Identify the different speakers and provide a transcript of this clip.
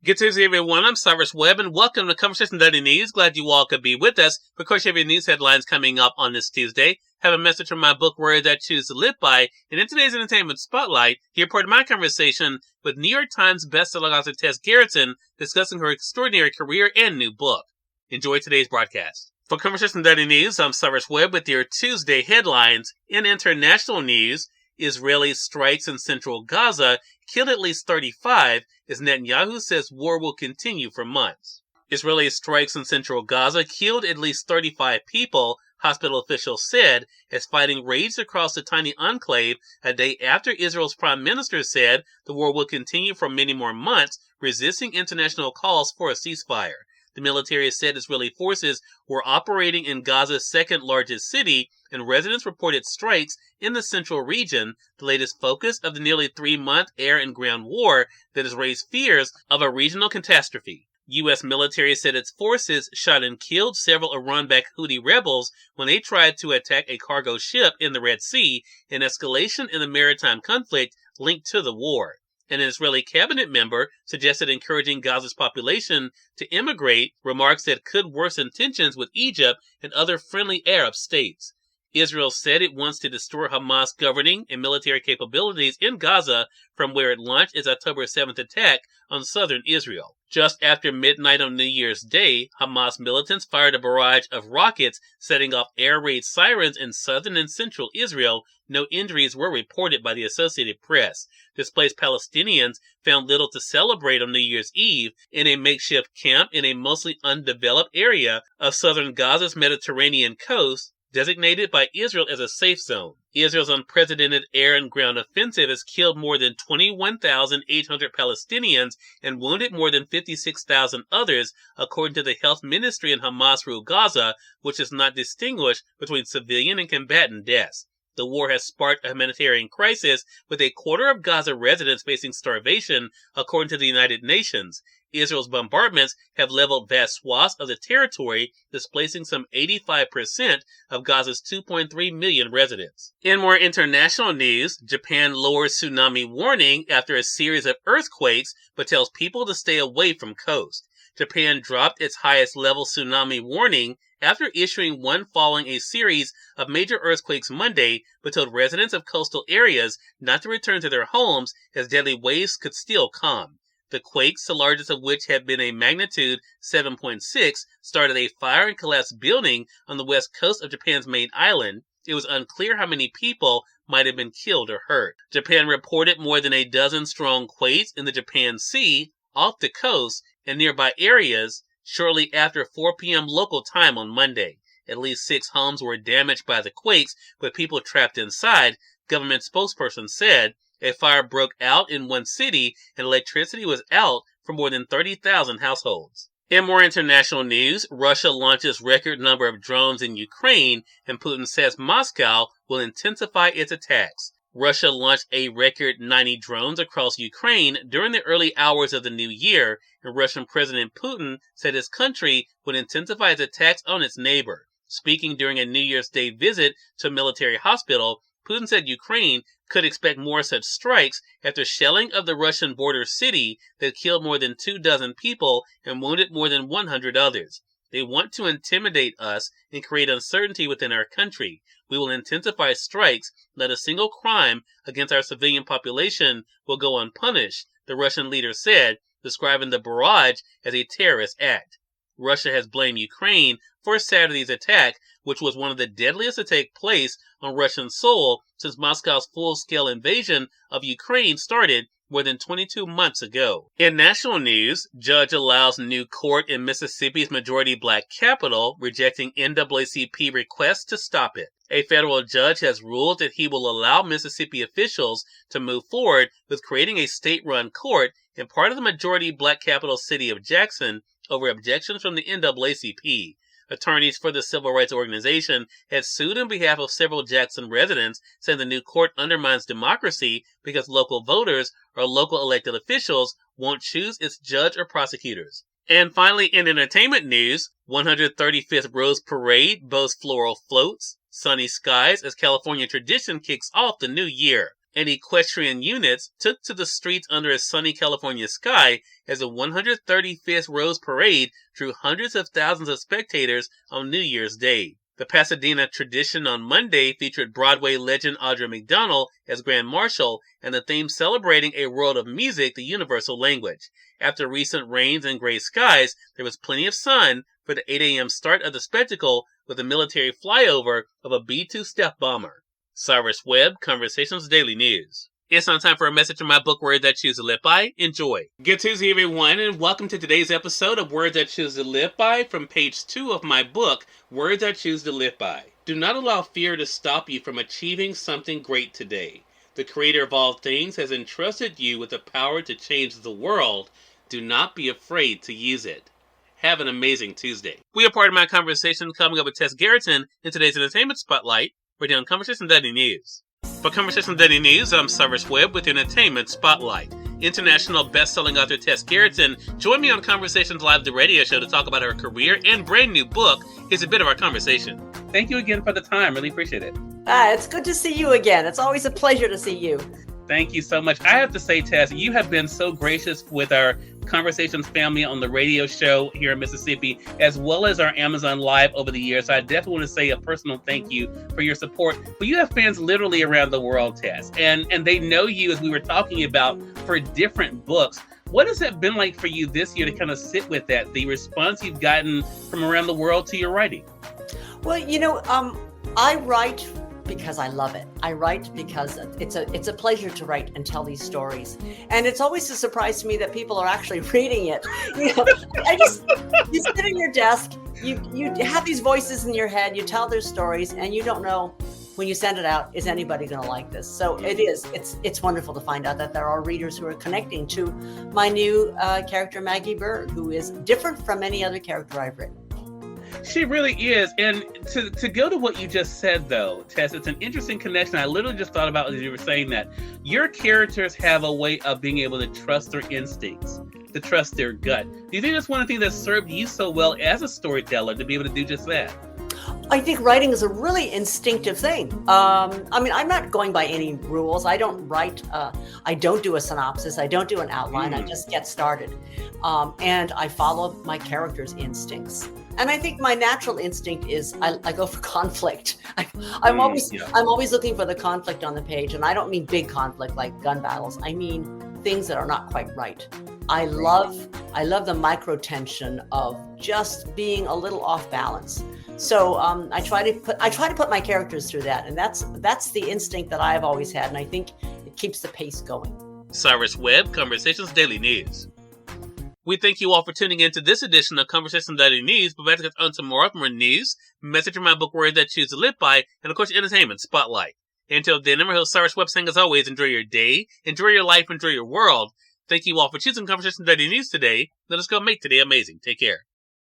Speaker 1: Good Tuesday, everyone. I'm Cyrus Webb, and welcome to Conversation Daily News. Glad you all could be with us. Of course, you have your news headlines coming up on this Tuesday. Have a message from my book, Words I Choose to Live By. And in today's Entertainment Spotlight, here's part of my conversation with New York Times bestselling author Tess Gerritsen discussing her extraordinary career and new book. Enjoy today's broadcast. For Conversation Daily News, I'm Cyrus Webb with your Tuesday headlines. In international news, Israeli strikes in central Gaza killed at least 35 as Netanyahu says war will continue for months. Israeli strikes in central Gaza killed at least 35 people, hospital officials said, as fighting raged across the tiny enclave a day after Israel's prime minister said the war will continue for many more months, resisting international calls for a ceasefire. The military said Israeli forces were operating in Gaza's second largest city, and residents reported strikes in the central region, the latest focus of the nearly 3-month air and ground war that has raised fears of a regional catastrophe. U.S. military said its forces shot and killed several Iran-backed Houthi rebels when they tried to attack a cargo ship in the Red Sea, an escalation in the maritime conflict linked to the war. An Israeli cabinet member suggested encouraging Gaza's population to immigrate, remarks that could worsen tensions with Egypt and other friendly Arab states. Israel said it wants to destroy Hamas governing and military capabilities in Gaza from where it launched its October 7th attack on southern Israel. Just after midnight on New Year's Day, Hamas militants fired a barrage of rockets, setting off air raid sirens in southern and central Israel. No injuries were reported by the Associated Press. Displaced Palestinians found little to celebrate on New Year's Eve in a makeshift camp in a mostly undeveloped area of southern Gaza's Mediterranean coast, designated by Israel as a safe zone. Israel's unprecedented air and ground offensive has killed more than 21,800 Palestinians and wounded more than 56,000 others, according to the health ministry in Hamas-ruled Gaza, which has not distinguished between civilian and combatant deaths. The war has sparked a humanitarian crisis, with a quarter of Gaza residents facing starvation, according to the United Nations. Israel's bombardments have leveled vast swaths of the territory, displacing some 85% of Gaza's 2.3 million residents. In more international news, Japan lowers tsunami warning after a series of earthquakes, but tells people to stay away from coast. Japan dropped its highest level tsunami warning after issuing one following a series of major earthquakes Monday, but told residents of coastal areas not to return to their homes as deadly waves could still come. The quakes, the largest of which had been a magnitude 7.6, started a fire and collapsed building on the west coast of Japan's main island. It was unclear how many people might have been killed or hurt. Japan reported more than a dozen strong quakes in the Japan Sea, off the coast, and nearby areas shortly after 4 p.m. local time on Monday. At least 6 homes were damaged by the quakes, with people trapped inside, government spokesperson said. A fire broke out in one city, and electricity was out for more than 30,000 households. In more international news, Russia launches record number of drones in Ukraine, and Putin says Moscow will intensify its attacks. Russia launched a record 90 drones across Ukraine during the early hours of the new year, and Russian President Putin said his country would intensify its attacks on its neighbor. Speaking during a New Year's Day visit to a military hospital, Putin said Ukraine could expect more such strikes after shelling of the Russian border city that killed more than 24 people and wounded more than 100 others. They want to intimidate us and create uncertainty within our country. We will intensify strikes. Not a single crime against our civilian population will go unpunished, the Russian leader said, describing the barrage as a terrorist act. Russia has blamed Ukraine for Saturday's attack, which was one of the deadliest to take place on Russian soil since Moscow's full-scale invasion of Ukraine started more than 22 months ago. In national news, judge allows new court in Mississippi's majority-black capital, rejecting NAACP requests to stop it. A federal judge has ruled that he will allow Mississippi officials to move forward with creating a state-run court in part of the majority-black capital city of Jackson over objections from the NAACP. Attorneys for the civil rights organization had sued on behalf of several Jackson residents, saying the new court undermines democracy because local voters or local elected officials won't choose its judge or prosecutors. And finally, in entertainment news, 135th Rose Parade boasts floral floats, sunny skies as California tradition kicks off the new year. and equestrian units took to the streets under a sunny California sky as the 135th Rose Parade drew hundreds of thousands of spectators on New Year's Day. The Pasadena tradition on Monday featured Broadway legend Audra McDonald as Grand Marshal and the theme celebrating a world of music, the universal language. After recent rains and gray skies, there was plenty of sun for the 8 a.m. start of the spectacle with a military flyover of a B-2 stealth bomber. Cyrus Webb, Conversations Daily News. It's on time for a message from my book, Words That Choose to Live By. Enjoy. Good Tuesday, everyone, and welcome to today's episode of Words That Choose to Live By from page 2 of my book, Words That Choose to Live By. Do not allow fear to stop you from achieving something great today. The Creator of all things has entrusted you with the power to change the world. Do not be afraid to use it. Have an amazing Tuesday. We are part of my conversation coming up with Tess Gerritsen in today's Entertainment Spotlight. We're doing Conversation Daily News. For Conversation Daily News, I'm Cyrus Webb with Entertainment Spotlight. International best-selling author Tess Gerritsen joined me on Conversations Live, the radio show, to talk about her career and brand new book. Here's a bit of our conversation. Thank you again for the time. Really appreciate it.
Speaker 2: It's good to see you again. It's always a pleasure to see you.
Speaker 1: Thank you so much. I have to say, Tess, you have been so gracious with our Conversations family on the radio show here in Mississippi, as well as our Amazon Live over the years. So I definitely want to say a personal thank you for your support. But you have fans literally around the world, Tess, and they know you, as we were talking about, for different books. What has it been like for you this year to kind of sit with that, the response you've gotten from around the world to your writing?
Speaker 2: Well, I write because I love it. I write because it's a pleasure to write and tell these stories. And it's always a surprise to me that people are actually reading it. You sit at your desk, you have these voices in your head, you tell their stories, and you don't know when you send it out, is anybody going to like this? So it's wonderful to find out that there are readers who are connecting to my new character, Maggie Bird, who is different from any other character I've written.
Speaker 1: She really is. And to go to what you just said, though, Tess, it's an interesting connection. I literally just thought about as you were saying that. Your characters have a way of being able to trust their instincts, to trust their gut. Do you think that's one of the things that served you so well as a storyteller, to be able to do just that?
Speaker 2: I think writing is a really instinctive thing. I'm not going by any rules. I don't write. I don't do a synopsis. I don't do an outline. I just get started. And I follow my character's instincts. And I think my natural instinct is I go for conflict. I'm always looking for the conflict on the page. And I don't mean big conflict like gun battles. I mean things that are not quite right. I love the micro tension of just being a little off balance. So I try to put my characters through that, and that's the instinct that I've always had, and I think it keeps the pace going. Cyrus Webb, Conversations Daily News. We thank you all for tuning in to this edition of Conversations Daily News. But back on tomorrow for more news, message from my book Words That Choose to Live By, and of course Entertainment Spotlight. Until then, I'm your host Cyrus Webb saying, as always, enjoy your day, enjoy your life, enjoy your world. Thank you all for choosing Conversations Daily News today. Let us go make today amazing. Take care.